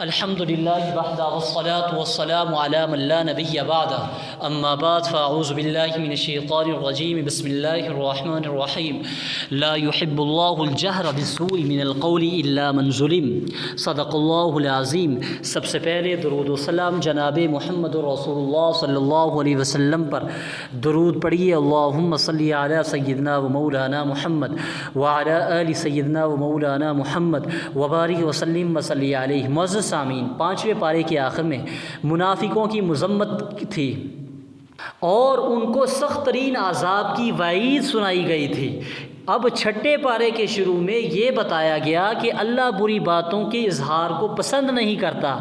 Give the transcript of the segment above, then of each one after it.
الحمد لله وحده والصلاة والسلام على من لا نبي بعده أما بعد فأعوذ بالله من الشيطان الرجيم بسم الله الرحمن الرحيم لا يحب الله الجهر بالسوء من القول إلا من ظلم صدق الله العظیم۔ سب سے پہلے درود و سلام جناب محمد رسول اللہ صلی اللہ علیہ وسلم پر درود پڑھیے۔ اللہم صلی علی سیدنا و مولانا محمد وعلی آل سیدنا و مولانا محمد وبارک وسلم وصلی علیہ۔ معزز سامعین، 5ویں پارے کے آخر میں منافقوں کی مذمت تھی اور ان کو سخت ترین عذاب کی وعید سنائی گئی تھی۔ اب 6 پارے کے شروع میں یہ بتایا گیا کہ اللہ بری باتوں کے اظہار کو پسند نہیں کرتا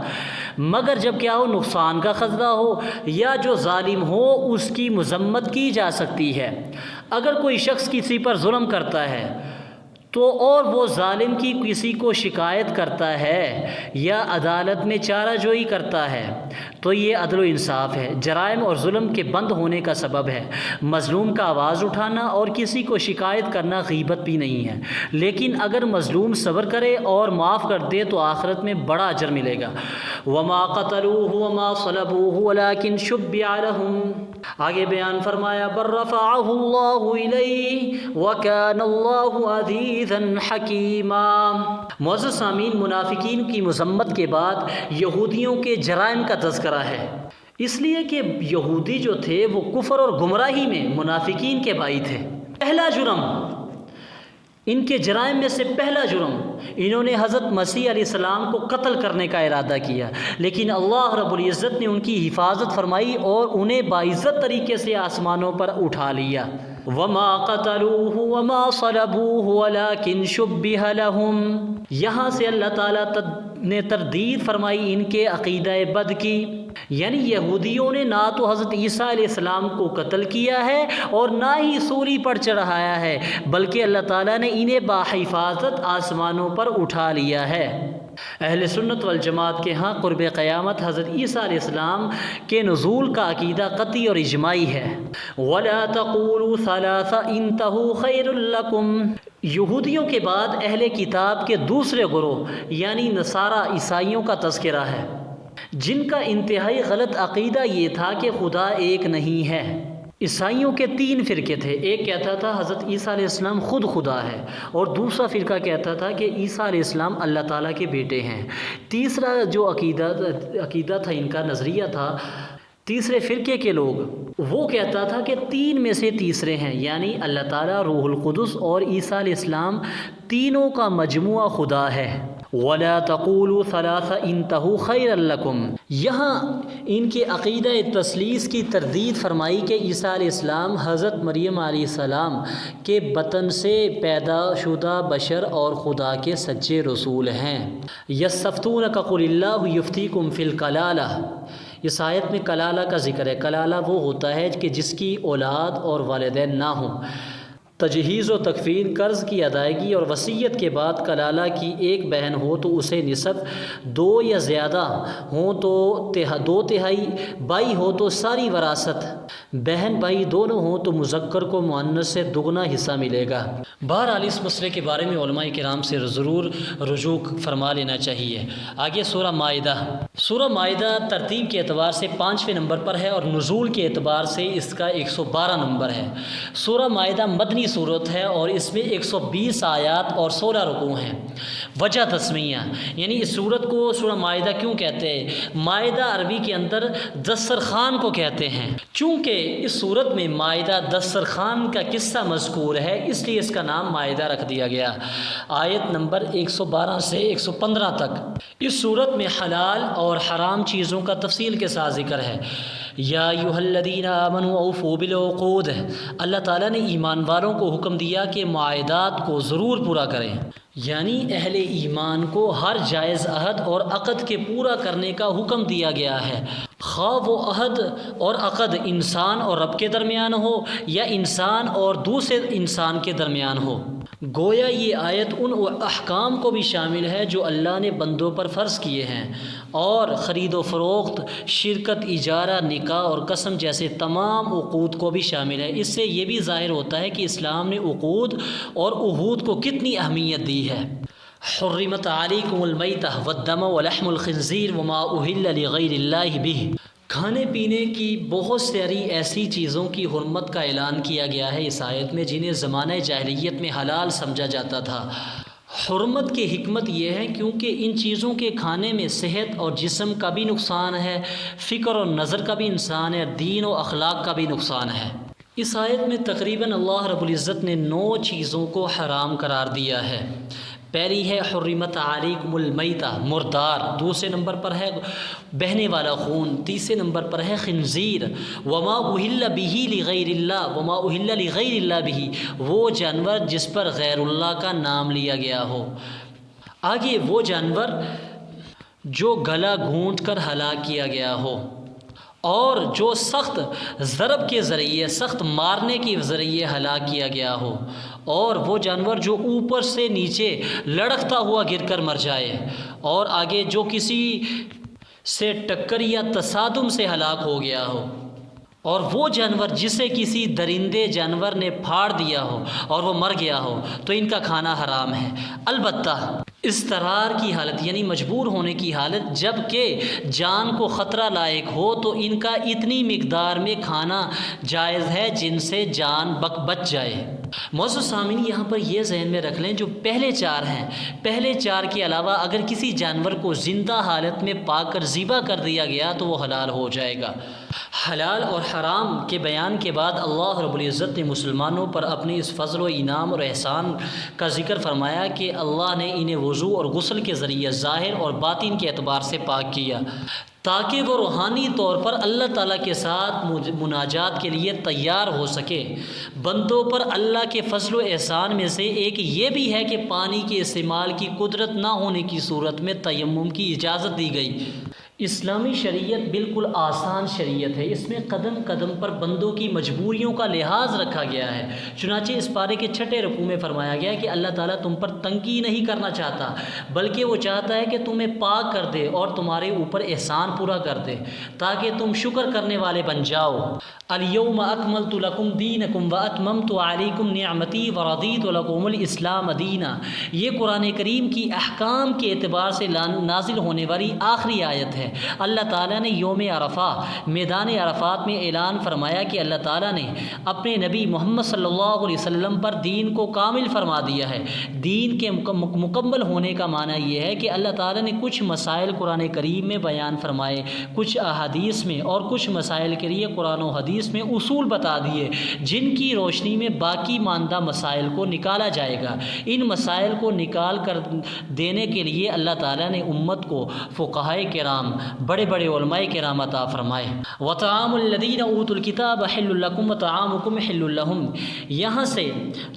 مگر جب کیا ہو، نقصان کا خطرہ ہو یا جو ظالم ہو اس کی مذمت کی جا سکتی ہے۔ اگر کوئی شخص کسی پر ظلم کرتا ہے تو اور وہ ظالم کی کسی کو شکایت کرتا ہے یا عدالت میں چارہ جوئی کرتا ہے تو یہ عدل و انصاف ہے، جرائم اور ظلم کے بند ہونے کا سبب ہے۔ مظلوم کا آواز اٹھانا اور کسی کو شکایت کرنا غیبت بھی نہیں ہے، لیکن اگر مظلوم صبر کرے اور معاف کر دے تو آخرت میں بڑا اجر ملے گا۔ وما قتلوه وما صلبوه ولكن شبع لهم، آگے بیان فرمایا بل رفعه الله الیہ وکان اللہ عزیزا حکیما۔ معزز سامعین، منافقین کی مذمت کے بعد یہودیوں کے جرائم کا تذکرہ ہے، اس لیے کہ یہودی جو تھے وہ کفر اور گمراہی میں منافقین کے بھائی تھے۔ پہلا جرم، ان کے جرائم میں سے پہلا جرم، انہوں نے حضرت مسیح علیہ السلام کو قتل کرنے کا ارادہ کیا، لیکن اللہ رب العزت نے ان کی حفاظت فرمائی اور انہیں باعزت طریقے سے آسمانوں پر اٹھا لیا۔ وما قتلوه وما صلبوه ولكن شبه لهم، یہاں سے اللہ تعالیٰ نے تردید فرمائی ان کے عقیدہ بد کی، یعنی یہودیوں نے نہ تو حضرت عیسیٰ علیہ السلام کو قتل کیا ہے اور نہ ہی سولی پر چڑھایا ہے، بلکہ اللہ تعالیٰ نے انہیں باحفاظت آسمانوں پر اٹھا لیا ہے۔ اہل سنت والجماعت کے ہاں قرب قیامت حضرت عیسیٰ علیہ السلام کے نزول کا عقیدہ قطعی اور اجماعی ہے۔ وَلَا تَقُولُوا ثَلَاثَ انتَهُوا خَيْرٌ لَكُمْ، یہودیوں کے بعد اہل کتاب کے دوسرے گروہ یعنی نصارہ عیسائیوں کا تذکرہ ہے، جن کا انتہائی غلط عقیدہ یہ تھا کہ خدا ایک نہیں ہے۔ عیسائیوں کے 3 فرقے تھے، ایک کہتا تھا حضرت عیسیٰ علیہ السلام خود خدا ہے، اور دوسرا فرقہ کہتا تھا کہ عیسیٰ علیہ السلام اللہ تعالیٰ کے بیٹے ہیں، تیسرا جو عقیدہ تھا، ان کا نظریہ تھا، تیسرے فرقے کے لوگ، وہ کہتا تھا کہ 3 میں سے تیسرے ہیں، یعنی اللہ تعالیٰ، روح القدس اور عیسیٰ علیہ السلام، تینوں کا مجموعہ خدا ہے۔ وَلَا تَقُولُوا ثَلَاثَ انتَهُوا خَيْرًا لَكُمْ، یہاں ان کے عقیدہ تثلیث کی تردید فرمائی کہ عیسیٰ علیہ السلام حضرت مریم علیہ السلام کے بطن سے پیدا شدہ بشر اور خدا کے سچے رسول ہیں۔ يَسْتَفْتُونَكَ قُلِ اللَّهُ يُفْتِيكُمْ فِي الْكَلَالَةِ، اس آیت میں کلالہ کا ذکر ہے۔ کلالہ وہ ہوتا ہے کہ جس کی اولاد اور والدین نہ ہوں، تجہیز و تکفین، قرض کی ادائیگی اور وصیت کے بعد کلالہ کی ایک بہن ہو تو اسے نصف، 2 یا زیادہ ہوں تو 2/3، بھائی ہو تو ساری وراثت، بہن بھائی دونوں ہوں تو مذکر کو مؤنث سے دگنا حصہ ملے گا۔ بہرحال اس مسئلے کے بارے میں علماء کرام سے ضرور رجوع فرما لینا چاہیے۔ آگے سورہ مائدہ، سورہ مائدہ ترتیب کے اعتبار سے 5ویں نمبر پر ہے اور نزول کے اعتبار سے اس کا 112 نمبر ہے۔ سورہ مائدہ مدنی صورت ہے اور اس میں 120 آیات اور 16 رکوع ہیں۔ وجہ تسمیہ، یعنی اس صورت کو سورہ مائدہ کیوں کہتے ہیں؟ مائدہ عربی کے اندر دسترخوان کو کہتے ہیں، چونکہ اس صورت میں مائدہ دسترخوان کا قصہ مذکور ہے، اس لیے اس کا نام مائدہ رکھ دیا گیا۔ آیت نمبر 112 سے 115 تک اس صورت میں حلال اور حرام چیزوں کا تفصیل کے ساتھ ذکر ہے۔ یا ایھا الذین آمنوا اوفوا بالعقود، اللہ تعالیٰ نے ایمان والوں کو حکم دیا کہ معاہدات کو ضرور پورا کریں، یعنی اہل ایمان کو ہر جائز عہد اور عقد کے پورا کرنے کا حکم دیا گیا ہے، خواہ وہ عہد اور عقد انسان اور رب کے درمیان ہو یا انسان اور دوسرے انسان کے درمیان ہو۔ گویا یہ آیت ان احکام کو بھی شامل ہے جو اللہ نے بندوں پر فرض کیے ہیں، اور خرید و فروخت، شرکت، اجارہ، نکاح اور قسم جیسے تمام عقود کو بھی شامل ہے۔ اس سے یہ بھی ظاہر ہوتا ہے کہ اسلام نے عقود اور عہود کو کتنی اہمیت دی ہے۔ حرمت علیکم المیتہ والدم ولحم الخنزیر وما اہل لغیر اللہ بہ۔ کھانے پینے کی بہت ساری ایسی چیزوں کی حرمت کا اعلان کیا گیا ہے اس آیت میں جنہیں زمانہ جاہلیت میں حلال سمجھا جاتا تھا۔ حرمت کی حکمت یہ ہے کیونکہ ان چیزوں کے کھانے میں صحت اور جسم کا بھی نقصان ہے، فکر اور نظر کا بھی نقصان ہے، دین و اخلاق کا بھی نقصان ہے۔ اس آیت میں تقریباً اللہ رب العزت نے 9 چیزوں کو حرام قرار دیا ہے۔ پہلی ہے حرمت علیکم المیتہ، مردار، دوسرے نمبر پر ہے بہنے والا خون، تیسرے نمبر پر ہے خنزیر، وما اہل بہ لغیر اللہ، وما اہل لغیر اللہ بہ، وہ جانور جس پر غیر اللہ کا نام لیا گیا ہو۔ آگے وہ جانور جو گلا گھونٹ کر ہلاک کیا گیا ہو، اور جو سخت ضرب کے ذریعے، سخت مارنے کے ذریعے ہلاک کیا گیا ہو، اور وہ جانور جو اوپر سے نیچے لڑکتا ہوا گر کر مر جائے، اور آگے جو کسی سے ٹکر یا تصادم سے ہلاک ہو گیا ہو، اور وہ جانور جسے کسی درندے جانور نے پھاڑ دیا ہو اور وہ مر گیا ہو، تو ان کا کھانا حرام ہے۔ البتہ اضطرار کی حالت یعنی مجبور ہونے کی حالت، جب کہ جان کو خطرہ لاحق ہو، تو ان کا اتنی مقدار میں کھانا جائز ہے جن سے جان بچ جائے۔ معزز سامعین، یہاں پر یہ ذہن میں رکھ لیں جو پہلے 4 ہیں، پہلے 4 کے علاوہ اگر کسی جانور کو زندہ حالت میں پا کر ذبح کر دیا گیا تو وہ حلال ہو جائے گا۔ حلال اور حرام کے بیان کے بعد اللہ رب العزت نے مسلمانوں پر اپنے اس فضل و انعام اور احسان کا ذکر فرمایا کہ اللہ نے انہیں وضو اور غسل کے ذریعے ظاہر اور باطن کے اعتبار سے پاک کیا، تاکہ وہ روحانی طور پر اللہ تعالیٰ کے ساتھ مناجات کے لیے تیار ہو سکے۔ بندوں پر اللہ کے فضل و احسان میں سے ایک یہ بھی ہے کہ پانی کے استعمال کی قدرت نہ ہونے کی صورت میں تیمم کی اجازت دی گئی۔ اسلامی شریعت بالکل آسان شریعت ہے، اس میں قدم قدم پر بندوں کی مجبوریوں کا لحاظ رکھا گیا ہے۔ چنانچہ اس پارے کے 6 رکوع میں فرمایا گیا ہے کہ اللہ تعالیٰ تم پر تنگی نہیں کرنا چاہتا، بلکہ وہ چاہتا ہے کہ تمہیں پاک کر دے اور تمہارے اوپر احسان پورا کر دے تاکہ تم شکر کرنے والے بن جاؤ۔ الیوم اکملت لکم دینکم واتممت علیکم نعمتی ورضیت لکم الاسلام دینا۔ یہ قرآن کریم کی احکام کے اعتبار سے نازل ہونے والی آخری آیت ہے۔ اللہ تعالیٰ نے یوم عرفہ میدان عرفات میں اعلان فرمایا کہ اللہ تعالیٰ نے اپنے نبی محمد صلی اللہ علیہ وسلم پر دین کو کامل فرما دیا ہے۔ دین کے مکمل ہونے کا معنی یہ ہے کہ اللہ تعالیٰ نے کچھ مسائل قرآن کریم میں بیان فرمائے، کچھ احادیث میں، اور کچھ مسائل کے لیے قرآن و حدیث میں اصول بتا دیے جن کی روشنی میں باقی ماندہ مسائل کو نکالا جائے گا۔ ان مسائل کو نکال کر دینے کے لیے اللہ تعالیٰ نے امت کو فقہائے کرام، بڑے بڑے علماء کرام عطا فرمائے۔ وطعام الذین اوتوا الکتاب حل لکم وطعامکم حل لہم، یہاں سے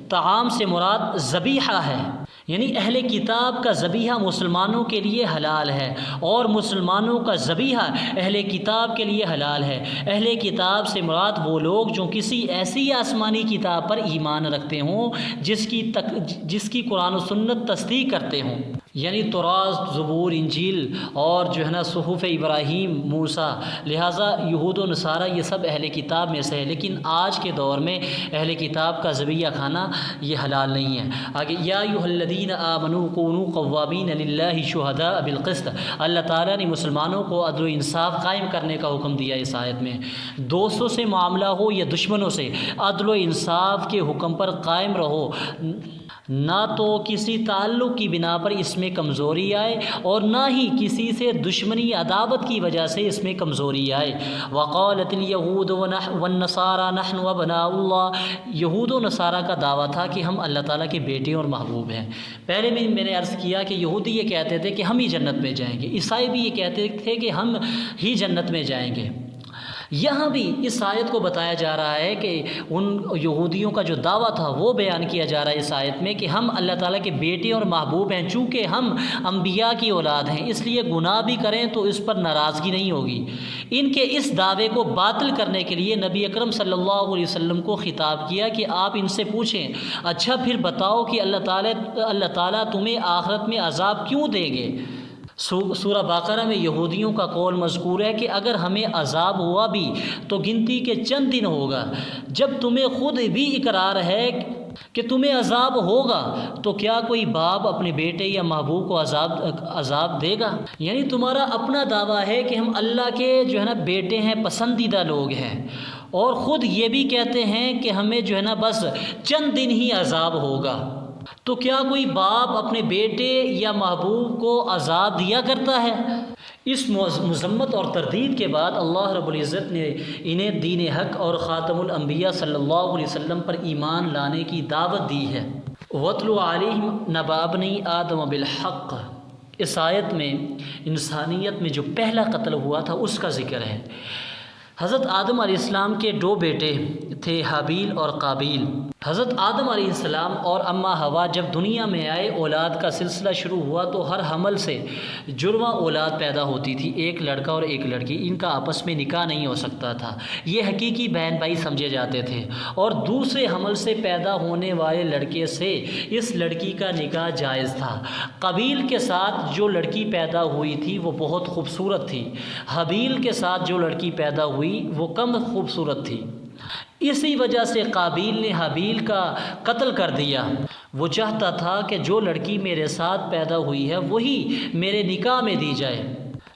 طعام سے مراد ذبیحہ ہے، یعنی اہل کتاب کا ذبیحہ مسلمانوں کے لیے حلال ہے، اور مسلمانوں کا ذبیحہ اہل کتاب کے لیے حلال ہے۔ اہل کتاب سے مراد وہ لوگ جو کسی ایسی آسمانی کتاب پر ایمان رکھتے ہوں جس کی قرآن و سنت تصدیق کرتے ہوں، یعنی توراۃ، زبور، انجیل اور جو ہے نا صحف ابراہیم، موسیٰ۔ لہٰذا یہود و نصارہ یہ سب اہل کتاب میں سے ہے، لیکن آج کے دور میں اہل کتاب کا ذبیحہ کھانا یہ حلال نہیں ہے۔ آگے یا ایھا الذین آمنوا کونوا قوامین للہ شہداء بالقسط، اللہ تعالیٰ نے مسلمانوں کو عدل و انصاف قائم کرنے کا حکم دیا اس آیت میں۔ دوستوں سے معاملہ ہو یا دشمنوں سے، عدل و انصاف کے حکم پر قائم رہو، نہ تو کسی تعلق کی بنا پر اس میں کمزوری آئے اور نہ ہی کسی سے دشمنی عداوت کی وجہ سے اس میں کمزوری آئے۔ وقالت الیہود والنصارى نحن ابناء اللہ، یہود و نصارہ کا دعویٰ تھا کہ ہم اللہ تعالیٰ کے بیٹے اور محبوب ہیں۔ پہلے میں نے عرض کیا کہ یہودی یہ کہتے تھے کہ ہم ہی جنت میں جائیں گے، عیسائی بھی یہ کہتے تھے کہ ہم ہی جنت میں جائیں گے۔ یہاں بھی اس آیت کو بتایا جا رہا ہے کہ ان یہودیوں کا جو دعویٰ تھا وہ بیان کیا جا رہا ہے اس آیت میں کہ ہم اللہ تعالیٰ کے بیٹے اور محبوب ہیں، چونکہ ہم انبیاء کی اولاد ہیں، اس لیے گناہ بھی کریں تو اس پر ناراضگی نہیں ہوگی۔ ان کے اس دعوے کو باطل کرنے کے لیے نبی اکرم صلی اللہ علیہ وسلم کو خطاب کیا کہ آپ ان سے پوچھیں، اچھا پھر بتاؤ کہ اللہ تعالیٰ تمہیں آخرت میں عذاب کیوں دیں گے؟ سورہ بقرہ میں یہودیوں کا قول مذکور ہے کہ اگر ہمیں عذاب ہوا بھی تو گنتی کے چند دن ہوگا، جب تمہیں خود بھی اقرار ہے کہ تمہیں عذاب ہوگا تو کیا کوئی باپ اپنے بیٹے یا محبوب کو عذاب دے گا؟ یعنی تمہارا اپنا دعویٰ ہے کہ ہم اللہ کے جو ہے نا بیٹے ہیں، پسندیدہ لوگ ہیں، اور خود یہ بھی کہتے ہیں کہ ہمیں جو ہے نا بس چند دن ہی عذاب ہوگا، تو کیا کوئی باپ اپنے بیٹے یا محبوب کو عذاب دیا کرتا ہے؟ اس مذمت اور تردید کے بعد اللہ رب العزت نے انہیں دین حق اور خاتم الانبیاء صلی اللہ علیہ وسلم پر ایمان لانے کی دعوت دی ہے۔ وَاتْلُ عَلَيْهِمْ نَبَأَ ابْنَيْ آدَمَ بِالْحَقِّ، اس آیت میں انسانیت میں جو پہلا قتل ہوا تھا اس کا ذکر ہے۔ حضرت آدم علیہ السلام کے 2 بیٹے تھے، حابیل اور قابیل۔ حضرت آدم علیہ السلام اور اماں حوا جب دنیا میں آئے، اولاد کا سلسلہ شروع ہوا تو ہر حمل سے جڑواں اولاد پیدا ہوتی تھی، ایک لڑکا اور ایک لڑکی، ان کا آپس میں نکاح نہیں ہو سکتا تھا، یہ حقیقی بہن بھائی سمجھے جاتے تھے، اور دوسرے حمل سے پیدا ہونے والے لڑکے سے اس لڑکی کا نکاح جائز تھا۔ قابیل کے ساتھ جو لڑکی پیدا ہوئی تھی وہ بہت خوبصورت تھی، حابیل کے ساتھ جو لڑکی پیدا ہوئی وہ کم خوبصورت تھی، اسی وجہ سے قابیل نے حابیل کا قتل کر دیا۔ وہ چاہتا تھا کہ جو لڑکی میرے ساتھ پیدا ہوئی ہے وہی میرے نکاح میں دی جائے،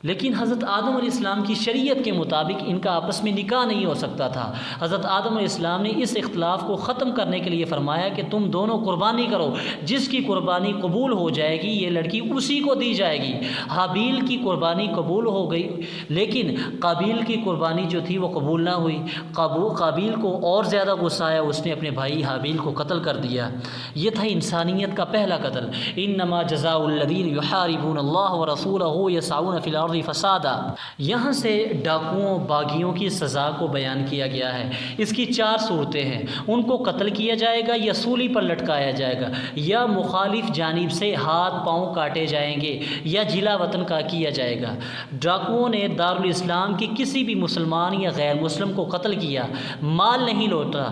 لیکن حضرت آدم علیہ السلام کی شریعت کے مطابق ان کا آپس میں نکاح نہیں ہو سکتا تھا۔ حضرت آدم علیہ السلام نے اس اختلاف کو ختم کرنے کے لیے فرمایا کہ تم دونوں قربانی کرو، جس کی قربانی قبول ہو جائے گی یہ لڑکی اسی کو دی جائے گی۔ حابیل کی قربانی قبول ہو گئی، لیکن قابیل کی قربانی جو تھی وہ قبول نہ ہوئی۔ قابیل کو اور زیادہ غصہ آیا، اس نے اپنے بھائی حابیل کو قتل کر دیا۔ یہ تھا انسانیت کا پہلا قتل۔ انما جزاء الذین یحاربون اللہ ورسولہ یسعون فی الارض فسادا، یہاں سے ڈاکوؤں باغیوں کی سزا کو بیان کیا گیا ہے۔ اس کی 4 صورتیں ہیں، ان کو قتل کیا جائے گا یا سولی پر لٹکایا جائے گا، یا مخالف جانب سے ہاتھ پاؤں کاٹے جائیں گے، یا جلا وطن کا کیا جائے گا۔ ڈاکوؤں نے دارالاسلام کی کسی بھی مسلمان یا غیر مسلم کو قتل کیا، مال نہیں لوٹا،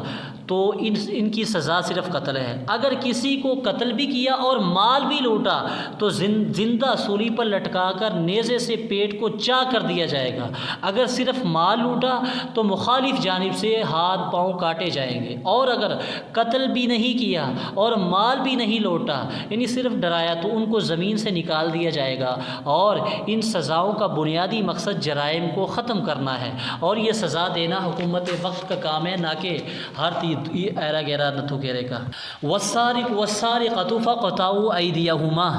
تو ان کی سزا صرف قتل ہے۔ اگر کسی کو قتل بھی کیا اور مال بھی لوٹا تو زندہ سولی پر لٹکا کر نیزے سے پیٹ کو چاک کر دیا جائے گا۔ اگر صرف مال لوٹا تو مخالف جانب سے ہاتھ پاؤں کاٹے جائیں گے، اور اگر قتل بھی نہیں کیا اور مال بھی نہیں لوٹا، یعنی صرف ڈرایا، تو ان کو زمین سے نکال دیا جائے گا۔ اور ان سزاؤں کا بنیادی مقصد جرائم کو ختم کرنا ہے، اور یہ سزا دینا حکومت وقت کا کام ہے، نہ کہ ہر ایرا گیرا نتھو کہرے کا۔ والسارق والسارقۃ فاقطعوا ایدیہما،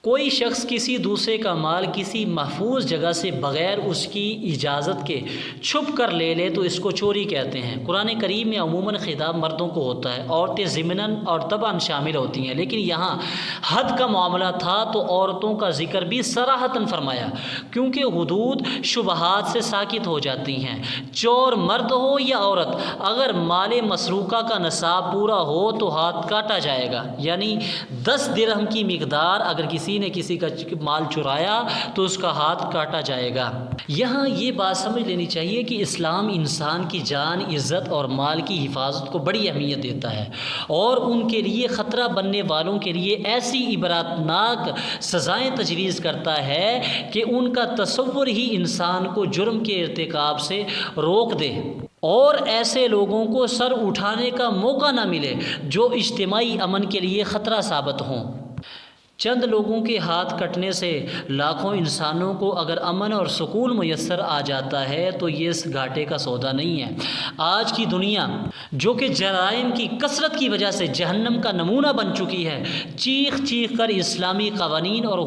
کوئی شخص کسی دوسرے کا مال کسی محفوظ جگہ سے بغیر اس کی اجازت کے چھپ کر لے لے تو اس کو چوری کہتے ہیں۔ قرآن کریم میں عموماً خطاب مردوں کو ہوتا ہے، عورتیں ضمناً اور طبعاً شامل ہوتی ہیں، لیکن یہاں حد کا معاملہ تھا تو عورتوں کا ذکر بھی صراحتاً فرمایا، کیونکہ حدود شبہات سے ساکت ہو جاتی ہیں۔ چور مرد ہو یا عورت، اگر مال مسروقہ کا نصاب پورا ہو تو ہاتھ کاٹا جائے گا، یعنی 10 درہم کی مقدار اگر کسی نے کسی کا مال چرایا تو اس کا ہاتھ کاٹا جائے گا۔ یہاں یہ بات سمجھ لینی چاہیے کہ اسلام انسان کی جان، عزت اور مال کی حفاظت کو بڑی اہمیت دیتا ہے، اور ان کے لیے خطرہ بننے والوں کے لیے ایسی عبرتناک سزائیں تجویز کرتا ہے کہ ان کا تصور ہی انسان کو جرم کے ارتکاب سے روک دے، اور ایسے لوگوں کو سر اٹھانے کا موقع نہ ملے جو اجتماعی امن کے لیے خطرہ ثابت ہوں۔ چند لوگوں کے ہاتھ کٹنے سے لاکھوں انسانوں کو اگر امن اور سکون میسر آ جاتا ہے تو یہ اس گھاٹے کا سودا نہیں ہے۔ آج کی دنیا جو کہ جرائم کی کثرت کی وجہ سے جہنم کا نمونہ بن چکی ہے، چیخ چیخ کر اسلامی قوانین اور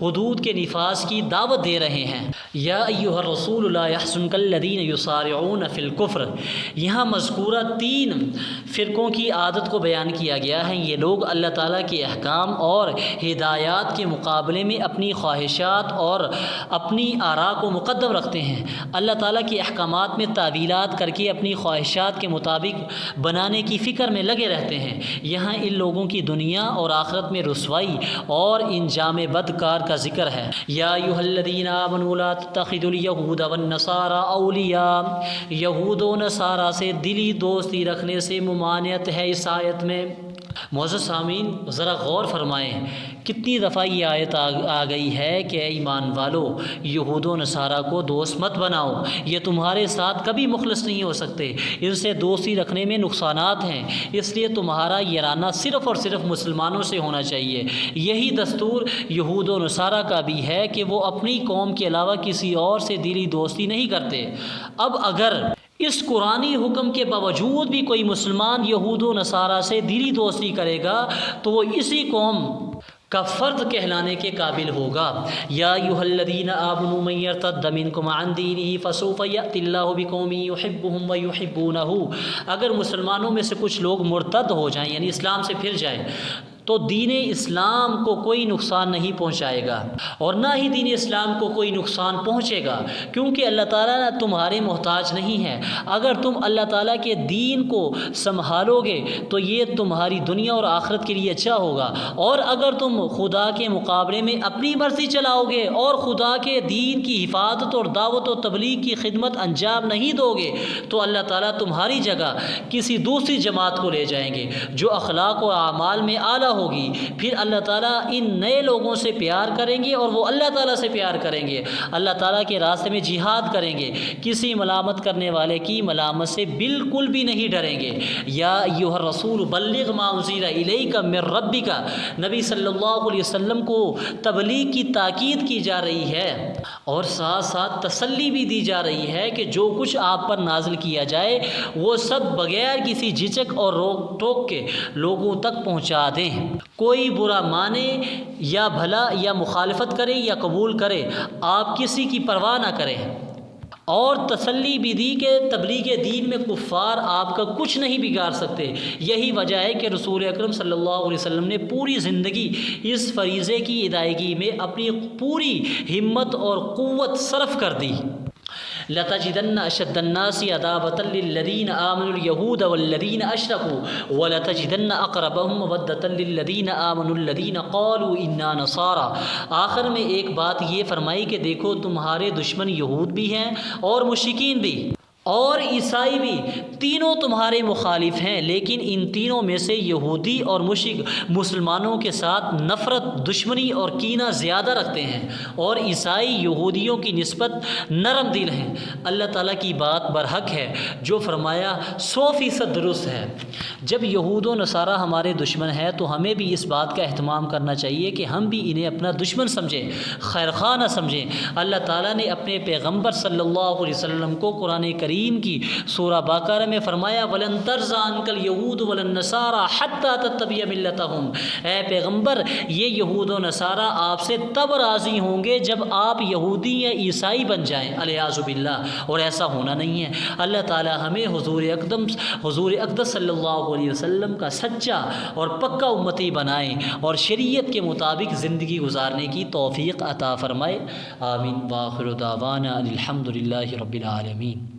حدود کے نفاذ کی دعوت دے رہے ہیں۔ یا ایھا الرسول لا یحزنک الذین یسارعون فی الکفر، یہاں مذکورہ 3 فرقوں کی عادت کو بیان کیا گیا ہے۔ یہ لوگ اللہ تعالیٰ کے احکام اور ہدایات کے مقابلے میں اپنی خواہشات اور اپنی آراء کو مقدم رکھتے ہیں، اللہ تعالیٰ کے احکامات میں تعویلات کر کے اپنی خواہشات کے مطابق بنانے کی فکر میں لگے رہتے ہیں۔ یہاں ان لوگوں کی دنیا اور آخرت میں رسوائی اور انجام بدکار کا ذکر ہے۔ یا ایھا الذین آمنوا لا تتخذوا الیہود والنصارى اولیاء، یہود و نصارہ سے دلی دوستی رکھنے سے ممانعت ہے اس آیت میں۔ معزز سامعین، ذرا غور فرمائیں کتنی دفعہ یہ آیت آ گئی ہے کہ اے ایمان والو یہود و نصارہ کو دوست مت بناؤ، یہ تمہارے ساتھ کبھی مخلص نہیں ہو سکتے، ان سے دوستی رکھنے میں نقصانات ہیں، اس لیے تمہارا یارانہ صرف اور صرف مسلمانوں سے ہونا چاہیے۔ یہی دستور یہود و نصارہ کا بھی ہے کہ وہ اپنی قوم کے علاوہ کسی اور سے دلی دوستی نہیں کرتے۔ اب اگر اس قرآنی حکم کے باوجود بھی کوئی مسلمان یہود و نصارہ سے دلی دوستی کرے گا تو وہ اسی قوم کا فرد کہلانے کے قابل ہوگا۔ یا ایھا الذین آمنوا من یرتد منکم عن دینہ فسوف یأتی اللہ بقوم یحبهم ویحبونہ، اگر مسلمانوں میں سے کچھ لوگ مرتد ہو جائیں یعنی اسلام سے پھر جائیں تو دین اسلام کو کوئی نقصان نہیں پہنچائے گا اور نہ ہی دین اسلام کو کوئی نقصان پہنچے گا، کیونکہ اللہ تعالیٰ نہ تمہارے محتاج نہیں ہے۔ اگر تم اللہ تعالیٰ کے دین کو سنبھالو گے تو یہ تمہاری دنیا اور آخرت کے لیے اچھا ہوگا، اور اگر تم خدا کے مقابلے میں اپنی مرضی چلاؤ گے اور خدا کے دین کی حفاظت اور دعوت و تبلیغ کی خدمت انجام نہیں دو گے تو اللہ تعالیٰ تمہاری جگہ کسی دوسری جماعت کو لے جائیں گے جو اخلاق و اعمال میں اعلیٰ ہوگی۔ پھر اللہ تعالیٰ ان نئے لوگوں سے پیار کریں گے اور وہ اللہ تعالیٰ سے پیار کریں گے، اللہ تعالیٰ کے راستے میں جہاد کریں گے، کسی ملامت کرنے والے کی ملامت سے بالکل بھی نہیں ڈریں گے۔ یا ایھا الرسول بلغ ما انزل الیک من ربک، نبی صلی اللہ علیہ وسلم کو تبلیغ کی تاکید کی جا رہی ہے اور ساتھ ساتھ تسلی بھی دی جا رہی ہے کہ جو کچھ آپ پر نازل کیا جائے وہ سب بغیر کسی جھجک اور روک ٹوک کے لوگوں تک پہنچا دیں، کوئی برا مانے یا بھلا یا مخالفت کرے یا قبول کرے، آپ کسی کی پرواہ نہ کریں، اور تسلی بھی دی کہ تبلیغ دین میں کفار آپ کا کچھ نہیں بگاڑ سکتے۔ یہی وجہ ہے کہ رسول اکرم صلی اللہ علیہ وسلم نے پوری زندگی اس فریضے کی ادائیگی میں اپنی پوری ہمت اور قوت صرف کر دی۔ لَتَجِدَنَّ أَشَدَّ النَّاسِ عَدَاوَةً لِلَّذِينَ آمَنُوا الْيَهُودَ وَالَّذِينَ أَشْرَكُوا وَلَتَجِدَنَّ أَقْرَبَهُمْ مَوَدَّةً لِلَّذِينَ آمَنُوا الَّذِينَ قَالُوا إِنَّا نَصَارَىٰ۔ آخر میں ایک بات یہ فرمائی کہ دیکھو تمہارے دشمن یہود بھی ہیں اور مشرکین بھی اور عیسائی بھی، تینوں تمہارے مخالف ہیں، لیکن ان تینوں میں سے یہودی اور مشرک مسلمانوں کے ساتھ نفرت، دشمنی اور کینہ زیادہ رکھتے ہیں، اور عیسائی یہودیوں کی نسبت نرم دل ہیں۔ اللہ تعالیٰ کی بات برحق ہے، جو فرمایا 100% درست ہے۔ جب یہود و نصارہ ہمارے دشمن ہیں تو ہمیں بھی اس بات کا اہتمام کرنا چاہیے کہ ہم بھی انہیں اپنا دشمن سمجھیں، خیر خواہ نہ سمجھیں۔ اللہ تعالیٰ نے اپنے پیغمبر صلی اللہ علیہ وسلم کو قرآن کریم کی سورہ بقرہ میں فرمایا وَلَن تَرْضَىٰ عَنكَ الْيَهُودُ وَلَا النَّصَارَىٰ حَتَّىٰ تَتَّبِعَ مِلَّتَهُمْ، اے پیغمبر یہ یہود و نصارہ آپ سے تب راضی ہوں گے جب آپ یہودی یا عیسائی بن جائیں، الیاذ باللہ، اور ایسا ہونا نہیں ہے۔ اللہ تعالی ہمیں حضور اقدس صلی اللہ علیہ وسلم کا سچا اور پکا امتی بنائیں اور شریعت کے مطابق زندگی گزارنے کی توفیق عطا فرمائے۔ آمین۔ وآخر دعوانا الحمد للہ رب العالمین۔